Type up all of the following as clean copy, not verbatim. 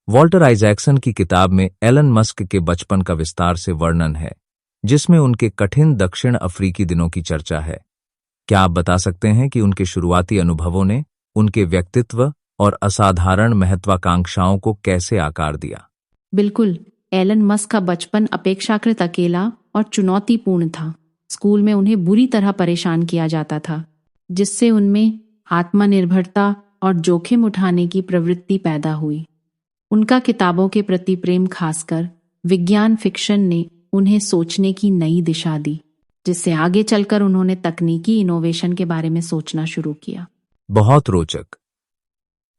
Walter Isaacson की किताब में एलन मस्क के बचपन का विस्तार से वर्णन है, जिसमें उनके कठिन दक्षिण अफ्रीकी दिनों की चर्चा है। क्या आप बता सकते हैं कि उनके शुरुआती अनुभवों ने उनके व्यक्तित्व और असाधारण महत्वाकांक्षाओं को कैसे आकार दिया? बिल्कुल। एलन मस्क का बचपन अपेक्षाकृत अकेला और चुनौतीपूर्ण था। स्कूल में उन्हें बुरी तरह परेशान किया जाता था, जिससे उनमें आत्मनिर्भरता और जोखिम उठाने की प्रवृत्ति पैदा हुई। उनका किताबों के प्रति प्रेम, खासकर विज्ञान फिक्शन, ने उन्हें सोचने की नई दिशा दी, जिससे आगे चलकर उन्होंने तकनीकी इनोवेशन के बारे में सोचना शुरू किया। बहुत रोचक।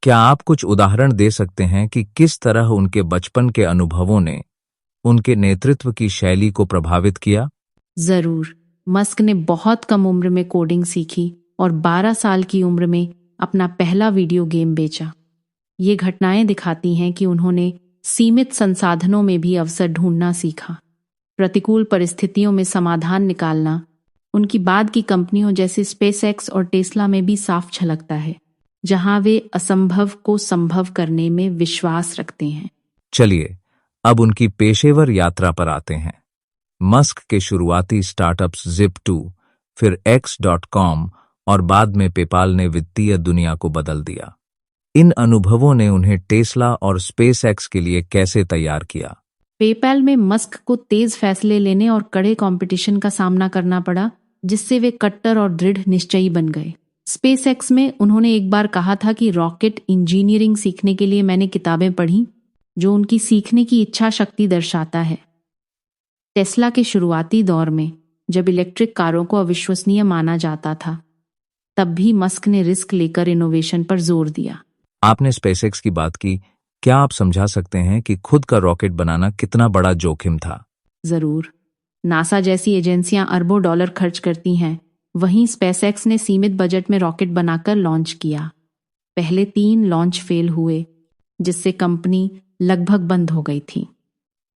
क्या आप कुछ उदाहरण दे सकते हैं कि किस तरह उनके बचपन के अनुभवों ने उनके नेतृत्व की शैली को प्रभावित किया? जरूर। मस्क ने बहुत कम उम्र में कोडिंग सीखी और 12 साल की उम्र में अपना पहला वीडियो गेम बेचा। ये घटनाएं दिखाती हैं कि उन्होंने सीमित संसाधनों में भी अवसर ढूंढना सीखा, प्रतिकूल परिस्थितियों में समाधान निकालना। उनकी बाद की कंपनियों जैसे स्पेसएक्स और टेस्ला में भी साफ झलकता है, जहां वे असंभव को संभव करने में विश्वास रखते हैं। चलिए अब उनकी पेशेवर यात्रा पर आते हैं। मस्क के शुरुआती स्टार्टअप्स Zip2, फिर X.com और बाद में पेपाल ने वित्तीय दुनिया को बदल दिया। इन अनुभवों ने उन्हें टेस्ला और स्पेसएक्स के लिए कैसे तैयार किया? पेपैल में मस्क को तेज फैसले लेने और कड़े कंपटीशन का सामना करना पड़ा, जिससे वे कट्टर और दृढ़ निश्चयी बन गए। स्पेसएक्स में उन्होंने एक बार कहा था कि रॉकेट इंजीनियरिंग सीखने के लिए मैंने किताबें पढ़ी, जो उनकी सीखने की इच्छा शक्ति दर्शाता है। टेस्ला के शुरुआती दौर में, जब इलेक्ट्रिक कारों को अविश्वसनीय माना जाता था, तब भी मस्क ने रिस्क लेकर इनोवेशन पर जोर दिया। आपने स्पेसएक्स की बात की। क्या आप समझा सकते हैं कि खुद का रॉकेट बनाना कितना बड़ा जोखिम था? जरूर। नासा जैसी एजेंसियां अरबों डॉलर खर्च करती हैं, वहीं स्पेसएक्स ने सीमित बजट में रॉकेट बनाकर लॉन्च किया। पहले 3 लॉन्च फेल हुए, जिससे कंपनी लगभग बंद हो गई थी।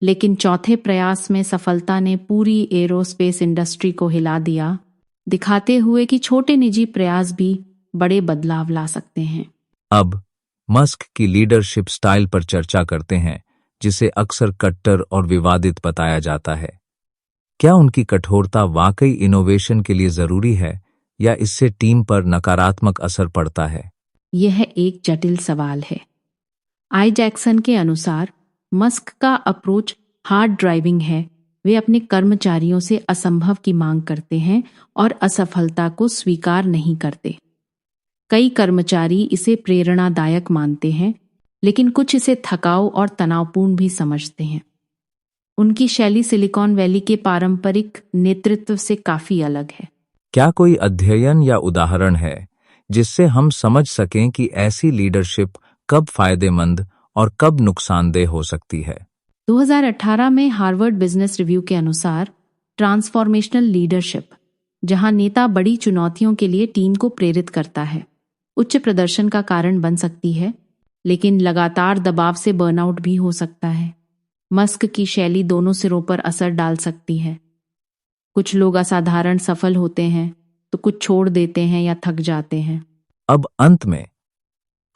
लेकिन चौथे प्रयास में सफलता ने पूरी एरोस्पेस इंडस्ट्री को हिला दिया, दिखाते हुए कि छोटे निजी प्रयास भी बड़े बदलाव ला सकते हैं। अब मस्क की लीडरशिप स्टाइल पर चर्चा करते हैं, जिसे अक्सर कट्टर और विवादित बताया जाता है। क्या उनकी कठोरता वाकई इनोवेशन के लिए जरूरी है, या इससे टीम पर नकारात्मक असर पड़ता है? यह एक जटिल सवाल है। आइजैक्सन के अनुसार मस्क का अप्रोच हार्ड ड्राइविंग है। वे अपने कर्मचारियों से असंभव की मांग करते हैं और असफलता को स्वीकार नहीं करते। कई कर्मचारी इसे प्रेरणादायक मानते हैं, लेकिन कुछ इसे थकाऊ और तनावपूर्ण भी समझते हैं। उनकी शैली सिलिकॉन वैली के पारंपरिक नेतृत्व से काफी अलग है। क्या कोई अध्ययन या उदाहरण है जिससे हम समझ सकें कि ऐसी लीडरशिप कब फायदेमंद और कब नुकसानदेह हो सकती है? 2018 में हार्वर्ड बिजनेस रिव्यू के अनुसार ट्रांसफॉर्मेशनल लीडरशिप, जहां नेता बड़ी चुनौतियों के लिए टीम को प्रेरित करता है, उच्च प्रदर्शन का कारण बन सकती है, लेकिन लगातार दबाव से बर्नआउट भी हो सकता है। मस्क की शैली दोनों सिरों पर असर डाल सकती है। कुछ लोग असाधारण सफल होते हैं, तो कुछ छोड़ देते हैं या थक जाते हैं। अब अंत में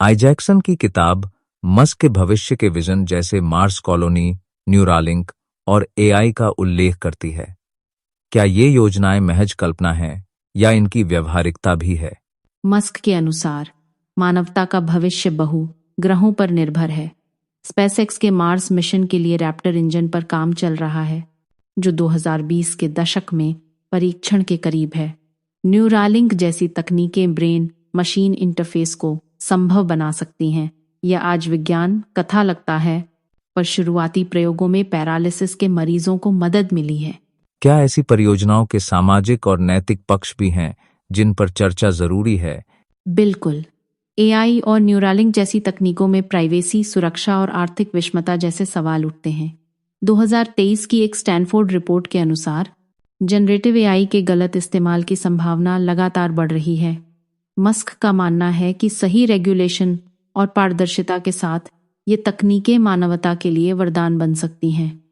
आइजैक्सन की किताब मस्क के भविष्य के विजन जैसे मार्स कॉलोनी, न्यूरालिंक और एआई का उल्लेख करती है। क्या ये योजनाएं महज कल्पना हैं या इनकी व्यवहारिकता भी है? मस्क के अनुसार मानवता का भविष्य बहु ग्रहों पर निर्भर है। स्पेसएक्स के मार्स मिशन के लिए रैप्टर इंजन पर काम चल रहा है, जो 2020 के दशक में परीक्षण के करीब है। न्यूरालिंक जैसी तकनीकें ब्रेन मशीन इंटरफेस को संभव बना सकती हैं। यह आज विज्ञान कथा लगता है, पर शुरुआती प्रयोगों में पैरालिसिस के मरीजों को मदद मिली है। क्या ऐसी परियोजनाओं के सामाजिक और नैतिक पक्ष भी हैं जिन पर चर्चा जरूरी है? बिल्कुल। एआई और न्यूरालिंक जैसी तकनीकों में प्राइवेसी, सुरक्षा और आर्थिक विषमता जैसे सवाल उठते हैं। 2023 की एक स्टैनफोर्ड रिपोर्ट के अनुसार जनरेटिव एआई के गलत इस्तेमाल की संभावना लगातार बढ़ रही है। मस्क का मानना है कि सही रेगुलेशन और पारदर्शिता के साथ ये तकनीकें मानवता के लिए वरदान बन सकती हैं।